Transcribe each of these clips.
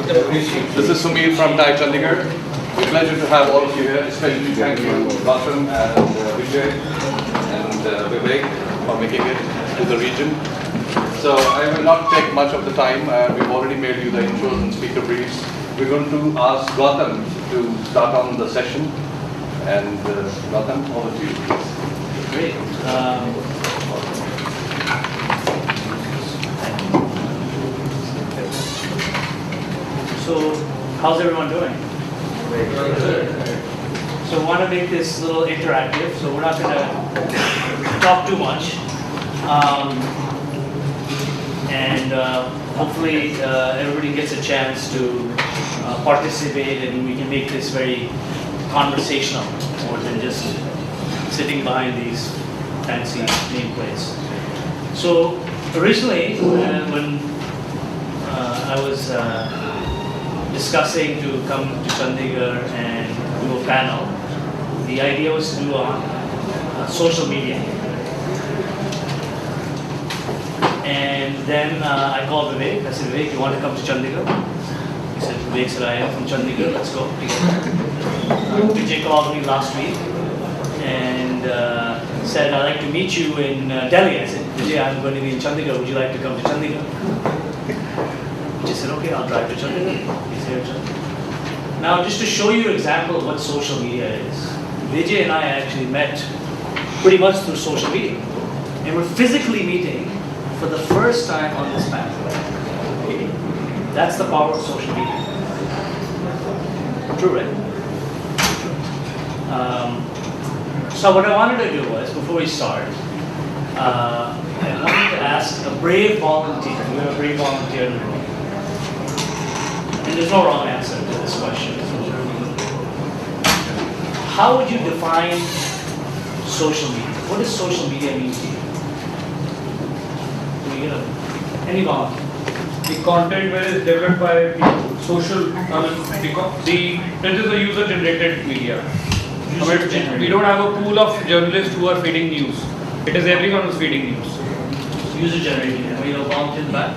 This is Sumir from Thai Chandigarh. It's a pleasure to have all of you here, especially thank you, Gautam and Vijay and Vivek for making it to the region. So I will not take much of the time. We've already made you the intros and speaker briefs. We're going to ask Gautam to start on the session. And Gautam, over to you, please. Great. So, how's everyone doing? So, I want to make this a little interactive, so we're not going to talk too much. And hopefully everybody gets a chance to participate and we can make this very conversational more than just sitting behind these fancy nameplates. So, originally, when I was discussing to come to Chandigarh and do a panel, the idea was to do on social media. And then I called Vivek. I said, Vivek, you want to come to Chandigarh? He said, Vivek said, I am from Chandigarh, let's go. Vijay called me last week and said, I'd like to meet you in Delhi. I said, Vijay, I'm going to be in Chandigarh. Would you like to come to Chandigarh? He said, okay, I'll drive to Chandigarh. He's here to Chandigarh. Now, just to show you an example of what social media is, Vijay and I actually met pretty much through social media. And we're physically meeting for the first time on this panel. That's the power of social media. True, right? So what I wanted to do was, before we start, I wanted to ask a brave volunteer. We have a brave volunteer in the room. And there's no wrong answer to this question. How would you define social media? What does social media mean to you? Do you know? Any volunteer? The content where is developed by people. Social, it is a user-generated media. We don't have a pool of journalists who are feeding news. It is everyone who's feeding news. User-generated. We have volunteers back.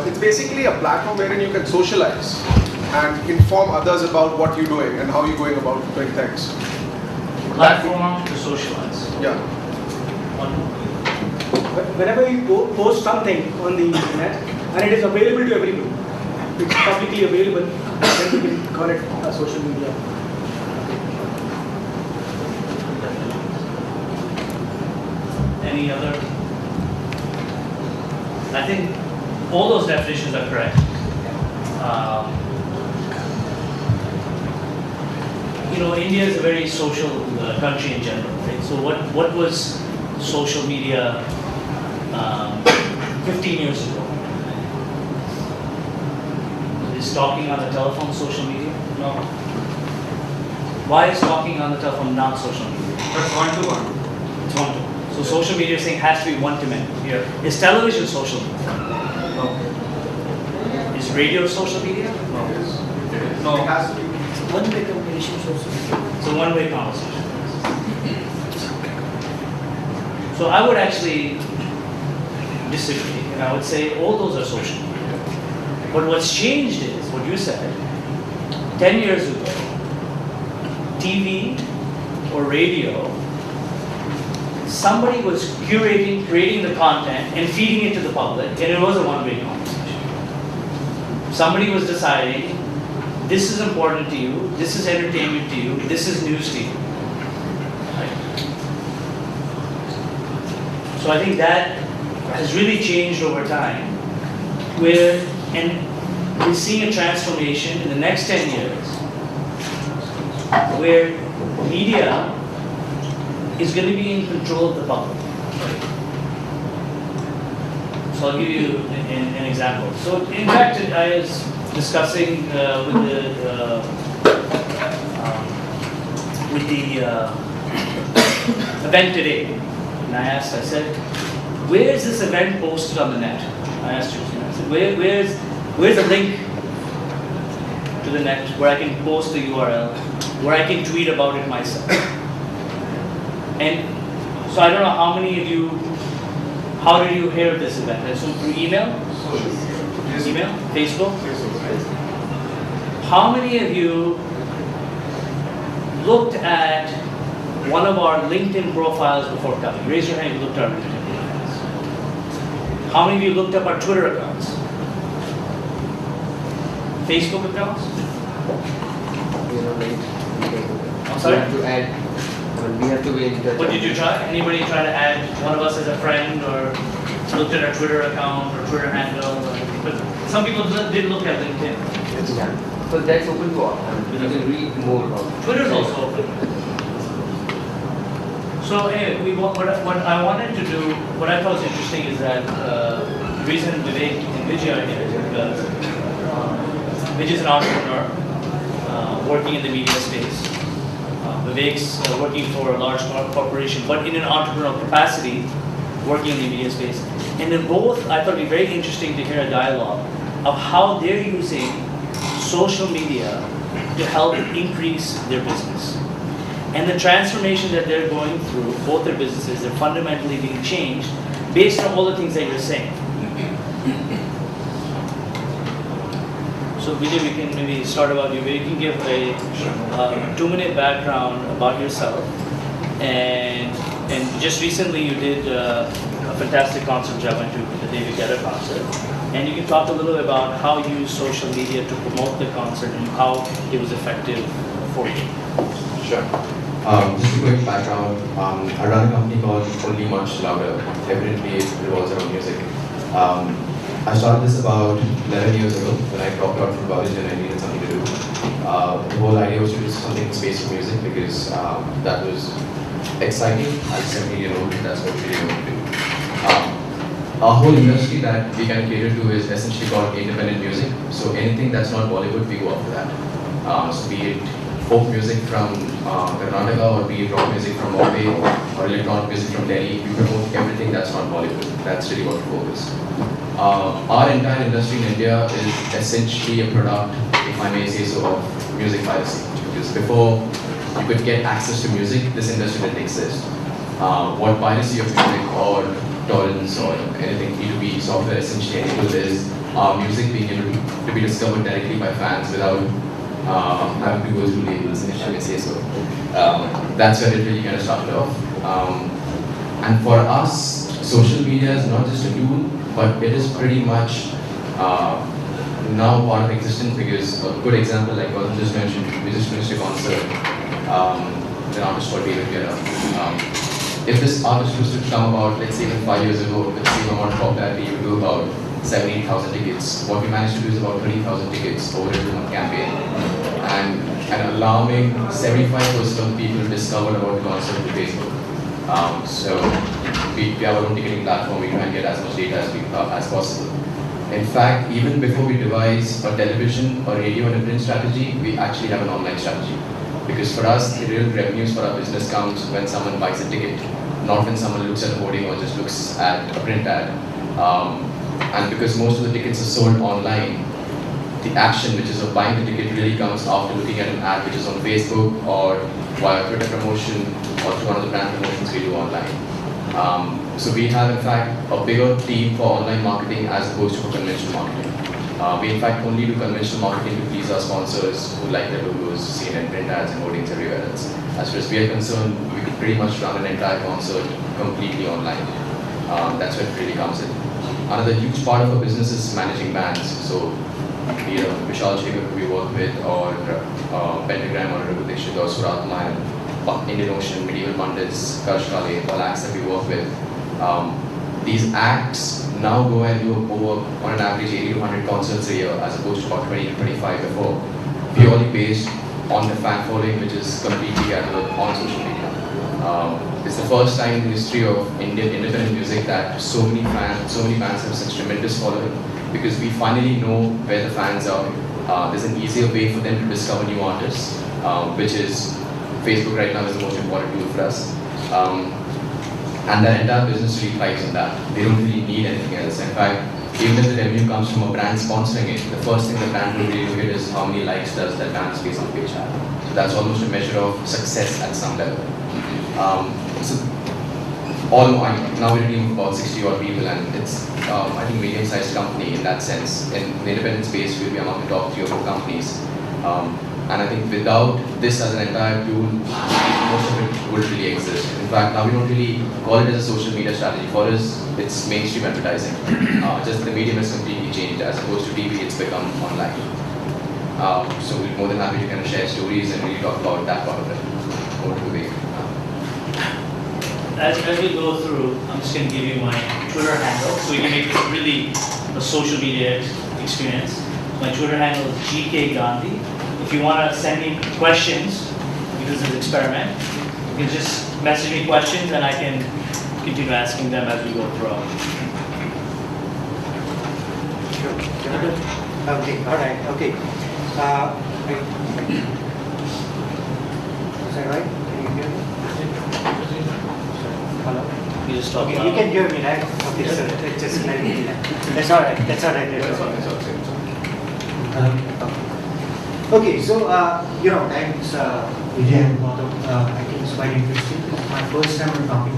It's basically a platform wherein you can socialize and inform others about what you're doing and how you're going about doing things. Platform to socialize. Yeah. Whenever you post something on the internet and it is available to everyone, it's publicly available, then we can call it social media. Any other? I think all those definitions are correct. India is a very social country in general, right? So what was social media 15 years ago? Is talking on the telephone social media? No. Why is talking on the telephone not social media? That's one-to-one. It's one-to-one. So social media saying has to be one-to-many. Here. Is television social media? No. Is radio social media? No. No. It has to be. One-way communication social media. It's a one-way conversation. So I would actually disagree, and I would say all those are social media. But what's changed is, what you said, 10 years ago, TV or radio, somebody was creating the content and feeding it to the public, and it was a one-way conversation. Somebody was deciding, this is important to you, this is entertainment to you, this is news to you. Right? So I think that has really changed over time, and we're seeing a transformation in the next 10 years where media is going to be in control of the public. So I'll give you an example. So in fact, I was discussing with the event today, and I said, where is this event posted on the net? I asked you, I said, where's the link to the net where I can post the URL, where I can tweet about it myself? And so I don't know how many of you, how did you hear of this event? So through email? Email? Facebook? How many of you looked at one of our LinkedIn profiles before coming? Raise your hand if you looked at our LinkedIn profiles. How many of you looked up our Twitter accounts? Facebook accounts? I'm sorry? We have to add. We have to wait. What did you try? Anybody try to add one of us as a friend or looked at our Twitter account or Twitter handle? But some people did look at LinkedIn. Yeah. So that's open to all. You can read more about it. Twitter's also open. So anyway, what I wanted to do, what I thought was interesting is that the reason Vivek and Vijay are here is because Vijay is an entrepreneur working in the media space. Vivek's working for a large corporation, but in an entrepreneurial capacity, working in the media space. And in both, I thought it'd be very interesting to hear a dialogue of how they're using social media to help increase their business. And the transformation that they're going through, both their businesses, are fundamentally being changed based on all the things that you're saying. So Vijay, we can maybe start about you. You can give a 2-minute background about yourself. And just recently you did a fantastic concert which I went to, the David Guetta concert. And you can talk a little bit about how you use social media to promote the concert and how it was effective for you. Sure. Just a quick background. I run a company called Only Much Louder. Evidently, it revolves around music. I started this about 11 years ago when I dropped out from college and I needed something to do. The whole idea was to do something in space for music because that was exciting. I was 17-year-old, that's what we really wanted to do. Our whole industry that we can cater to is essentially called independent music. So anything that's not Bollywood, we go after that. So be it folk music from Karnataka or be it rock music from Bombay or electronic music from Delhi, we promote everything that's not Bollywood. That's really what we focus. Our entire industry in India is essentially a product, if I may say so, of music piracy. Because before you could get access to music, this industry didn't exist. What piracy of music or torrents or anything B2B software essentially enables is music being able to be discovered directly by fans without having to go through labels, if I may say so. That's where it really kind of started off. And for us, social media is not just a tool, but it is pretty much now part of existence because a good example, like Gautam just mentioned, we just finished a concert, an artist called David Guetta. If this artist was to come about, let's say even 5 years ago, with the same amount of popularity, you would do about 7,000-8,000 tickets. What we managed to do is about 30,000 tickets over a 2-month campaign. And an alarming 75% of people discovered about the concert through Facebook. So we have our own ticketing platform, we try and get as much data as possible. In fact, even before we devise a television or radio and a print strategy, we actually have an online strategy. Because for us, the real revenues for our business comes when someone buys a ticket, not when someone looks at a hoarding or just looks at a print ad. And because most of the tickets are sold online, the action which is of buying the ticket really comes after looking at an ad which is on Facebook or via Twitter promotion or through one of the brand promotions we do online. So we have in fact a bigger team for online marketing as opposed to for conventional marketing. We in fact only do conventional marketing to please our sponsors who like their logos seen in print ads and hoardings everywhere else. As far as we are concerned, we could pretty much run an entire concert completely online. That's where it really comes in. Another huge part of our business is managing bands. So be it Vishal Shekhar who we work with or Pentagram or Raghudesh or Suratma, Indian Ocean, Medieval Pandits, Karsh Kale, all acts that we work with. These acts now go and do over, on an average, 80 to 100 concerts a year as opposed to about 20 to 25 before, purely based on the fan following which is completely gathered on social media. It's the first time in the history of Indian independent music that so many bands have such tremendous following because we finally know where the fans are. There's an easier way for them to discover new artists, which is Facebook right now is the most important tool for us. And their entire business really thrives on that. They don't really need anything else. In fact, even if the revenue comes from a brand sponsoring it, the first thing the brand will really look at is how many likes does that brand's Facebook page have. So that's almost a measure of success at some level. So now we're a team of about 60 odd people, and it's I think medium-sized company in that sense. In the independent space, we'll be among the top 3 or 4 companies. And I think without this as an entire tool, most of it wouldn't really exist. In fact, now we don't really call it as a social media strategy. For us, it's mainstream advertising. Just the medium has completely changed. As opposed to TV, it's become online. So we're more than happy to kind of share stories and really talk about that part of it. Over to Vivek. As we go through, I'm just going to give you my Twitter handle so we can make this really a social media experience. My Twitter handle is GK Gandhi. If you want to send me questions, because it's an experiment, you can just message me questions and I can continue asking them as we go through. Sure. Okay, all right, okay. Is that right? Can you hear me? Hello? You just talk Okay, loud. you can hear me, right? Okay, so just let me do that. That's all right, that's all right. Okay, so, thanks, Vijay and Gautam. I think it's quite interesting. It's my first time I'm talking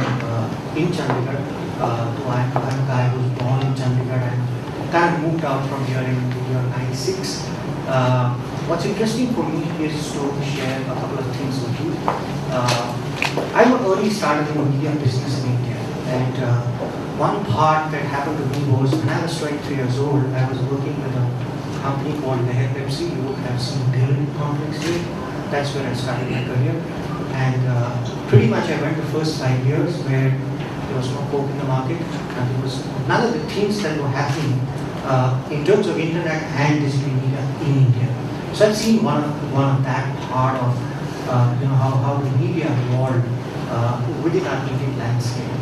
in Chandigarh. I'm a guy who was born in Chandigarh and kind of moved out from here in the year 96. What's interesting for me is to share a couple of things with you. I'm an early starter in the media business in India, and one part that happened to me was when I was 23 years old, I was working with a company called the Head Pepsi. You would have seen Dillon complex here. That's where I started my career, and pretty much I went the first 5 years where there was no Coke in the market, and there was none of the things that were happening in terms of internet and digital media in India. So I've seen one of that part of how the media evolved within our Indian landscape.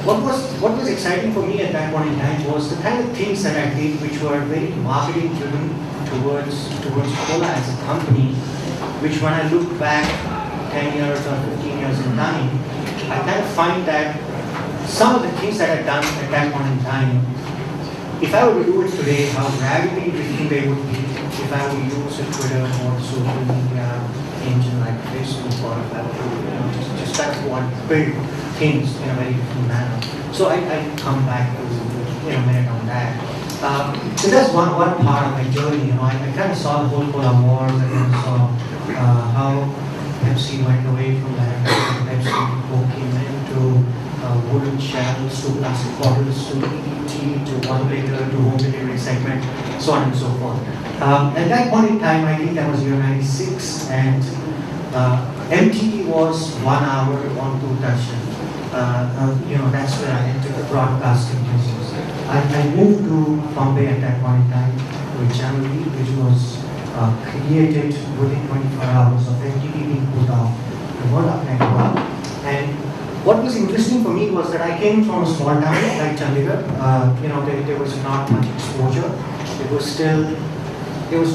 What was exciting for me at that point in time was the kind of things that I did, which were very marketing driven towards Cola as a company, which when I look back 10 years or 15 years in time, I kind of find that some of the things that I'd done at that point in time, if I were to do it today, how radically different they would be if I were to use a Twitter or social media engine like Facebook, or if I were to just try to want to build things in a very different manner. So I come back to in a minute on that. So that's one part of my journey. I kind of saw the whole Cola wars, and then saw how Pepsi went away from that. Pepsi came into wooden shells, to plastic bottles, to ET, to 1 liter, to home delivery segment, so on and so forth. At that point in time, I think that was year 96, and MTV was 1 hour on Doordarshan. That's where I entered the broadcasting business. I moved to Bombay at that point in time with Channel V, which was created within 24 hours of MTV being put off the Murdoch network. And what was interesting for me was that I came from a small town like Chandigarh. There was not much exposure. There was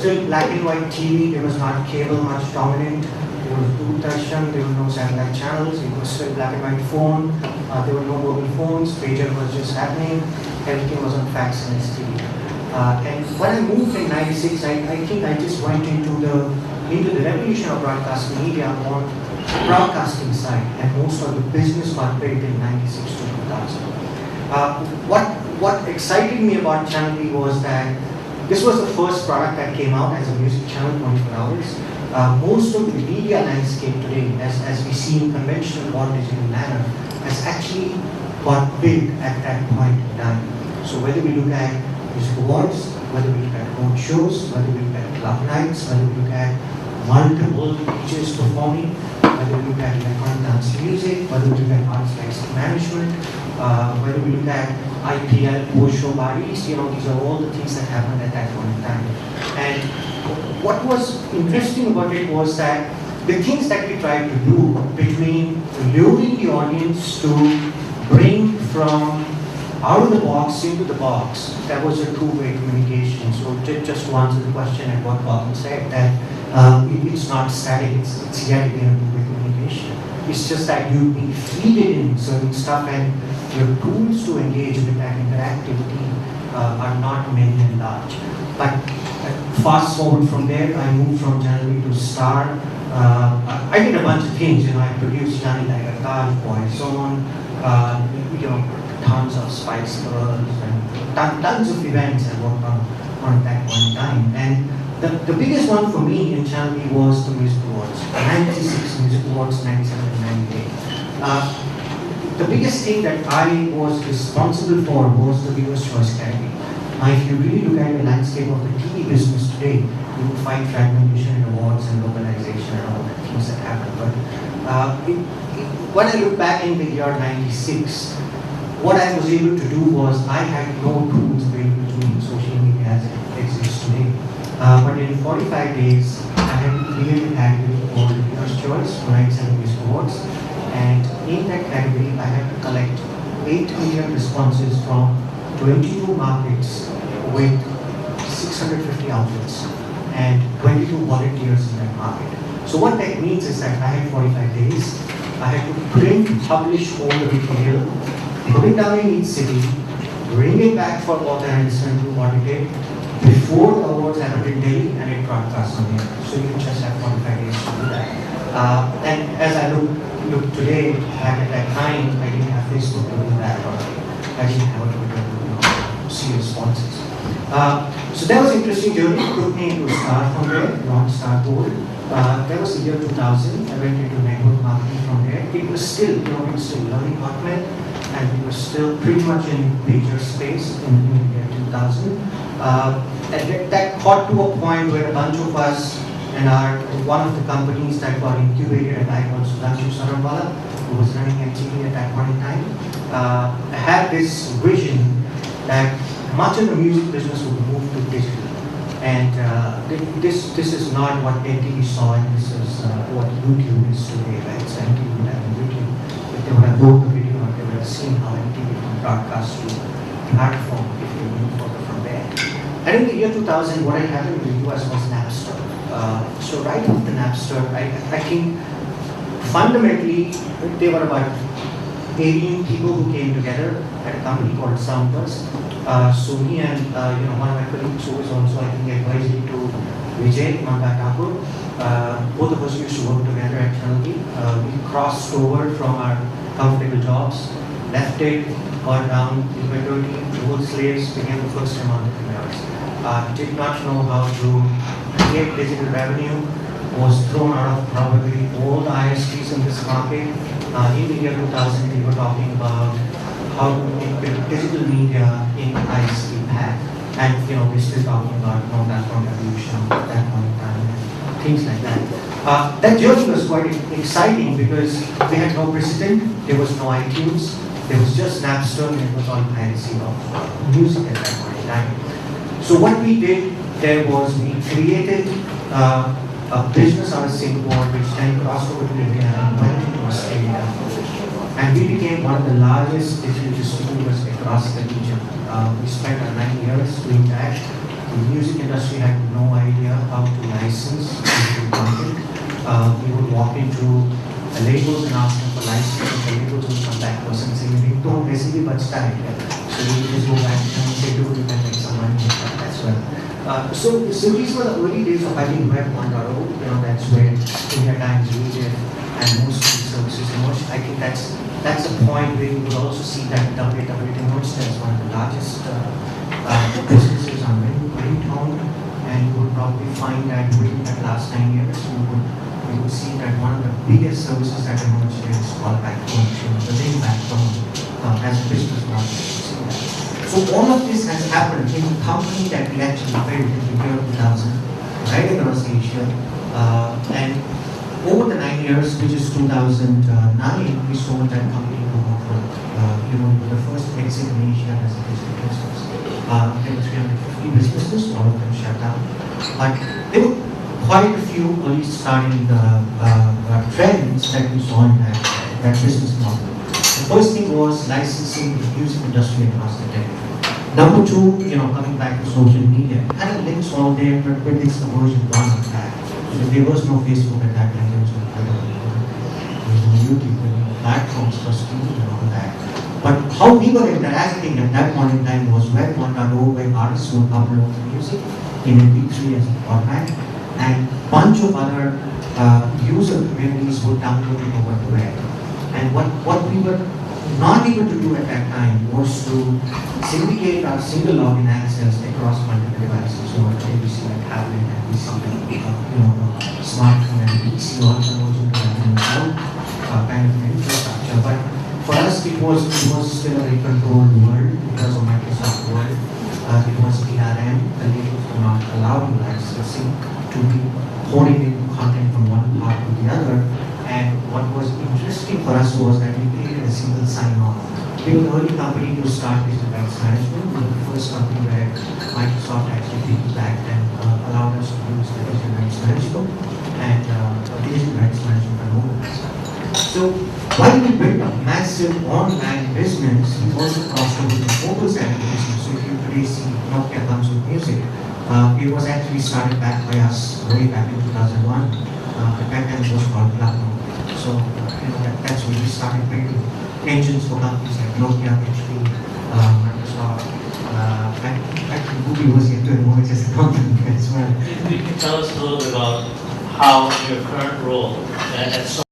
still black and white TV. There was not cable much dominant. There was Doordarshan. There were no satellite channels. It was still black and white phone. There were no mobile phones. Pager was just happening. Everything was on fax and STD. And when I moved in '96, I think I just went into the revolution of broadcasting media on the broadcasting side, and most of the business got built in '96 to 2000. What excited me about Channel V was that this was the first product that came out as a music channel 24 hours. Most of the media landscape today, as we see in conventional or digital manner, has actually got built at that point in time. So whether we look at music awards, whether we look at road shows, whether we look at club nights, whether we look at multiple DJs performing, whether we look at electronic dance music, whether we look at arts rights management, whether we look at IPL, post-show parties, these are all the things that happened at that point in time. And what was interesting about it was that the things that we tried to do between luring the audience to bring from out of the box into the box, that was a two-way communication. So just to answer the question and what Gautam said, that it's not static, it's yet again a two-way communication. It's just that you've been feeded in certain stuff, and your tools to engage with that interactivity are not many and large. But fast forward from there, I moved from January to Star, I did a bunch of things, I produced Johnny Like a Car, Poison, tons of Spice Girls, and tons of events I worked on at that point in time. And the biggest one for me in Chandigarh was the Music Awards, 96 Music Awards, 97 and 98. The biggest thing that I was responsible for was the Viewers' Choice category. Now, if you really look at the landscape of the TV business today, you will find fragmentation in awards and localization and all the things that happen. But when I look back in the year 96, what I was able to do was I had no tools available to me, social media as it exists today. But in 45 days, I had created a category called the Viewers' Choice, 97 Music Awards. And in that category, I had to collect 8 million responses from 22 markets with 650 outlets and 22 volunteers in that market. So what that means is that I had 45 days. I had to print, publish all the material, put it down in each city, bring it back for authorization to audit it before the awards happened in Delhi, and it broadcast on here. So you just have 45 days to do that. And as I look today, back at that time, I didn't have Facebook to do that, or I didn't have a Twitter to see responses. So that was an interesting journey. It took me into a start from there, long start goal. That was the year 2000. I went into network marketing from there. It was still, we were still learning .NET, and we were still pretty much in major space in the year 2000. And that got to a point where a bunch of us and one of the companies that got incubated at that was Sudhanshu Saranwala, who was running MTV at that point in time, had this vision that much of the music business would move to digital. And this is not what MTV saw, and this is what YouTube is today, right? So MTV would have YouTube. If they would have looked the video, or they would have seen how MTV would broadcast to platform if they move further from there. And in the year 2000, what had happened in the US was Napster. So right after Napster, I think fundamentally they were about 18 people who came together at a company called Soundburst. So me and one of my colleagues who was also I think advising to Vijay Thakur, both of us used to work together at Chandigarh. We crossed over from our comfortable jobs, left it, got down into my 30, old slaves, became the first time entrepreneurs. Did not know how to create digital revenue, was thrown out of probably all the ISPs in this market. In the year 2000, we were talking about how to make digital media in ISP pack. And we're still talking about platform evolution at that point in time, and things like that. That journey was quite exciting because we had no precedent, there was no iTunes, there was just Napster, and it was all piracy of music at that point in time. So what we did there was we created a business out of Singapore, which then crossed over to India and went into Australia. And we became one of the largest digital distributors across the region. We spent 9 years doing that. The music industry had no idea how to license digital content. We would walk into the labels and ask them for license, and the labels would come back to us and say, "We don't basically much time." So we would just go back and say, "Do we can make some money with that as well." So these were the early days of I think Web 1.0. That's where India Times, Reader, and most of these services emerged. I think that's a point where you will also see that WWT emerged as one of the largest businesses on ringtone, and you would probably find that within the last 9 years, you would see that one of the biggest services that emerged is callback tone, the ringback tone as a business model. So all of this has happened in a company that we actually built in the year 2000, right across Asia, and over the 9 years, which is 2009, we sold that company to Hongkong. The first exit in Asia as a digital business. There were 350 businesses, all of them shut down. But there were quite a few early starting trends that we saw in that business model. The first thing was licensing the music industry across the territory. Number two, coming back to social media, had links all there, but it's the version 1 of that. There was no Facebook at that time, there was no Twitter, there was no YouTube, there were no platforms for streaming and all that. But how we were interacting at that point in time was Web 1.0, where artists would upload the music in MP3 as a format, and bunch of other user communities would download it over the web. And what we were not able to do at that time was to syndicate our single login access across multiple devices. So ABC, like tablet, and PC, smartphone and PC all converged into a cloud kind of infrastructure. But for us, it was still a very controlled world because of Microsoft Word. It was DRM, the labels were not allowing licensing to be holding in content from one part to the other. And what was interesting for us was that we created a single sign-on. We were the early company to start digital rights management. We were the first company where Microsoft actually piggybacked and allowed us to use the digital rights management and digital rights management for mobiles. So while we built a massive online business, we also crossed over the mobile side of the business. So if you today see Nokia comes with music, it was actually started back by us way back in 2001. At that time it was called Club Nokia. So that's when we started building engines for companies like Nokia, PhD, Microsoft. Actually, Google was yet to emerge as a company as well. You can tell us a little bit about how your current role at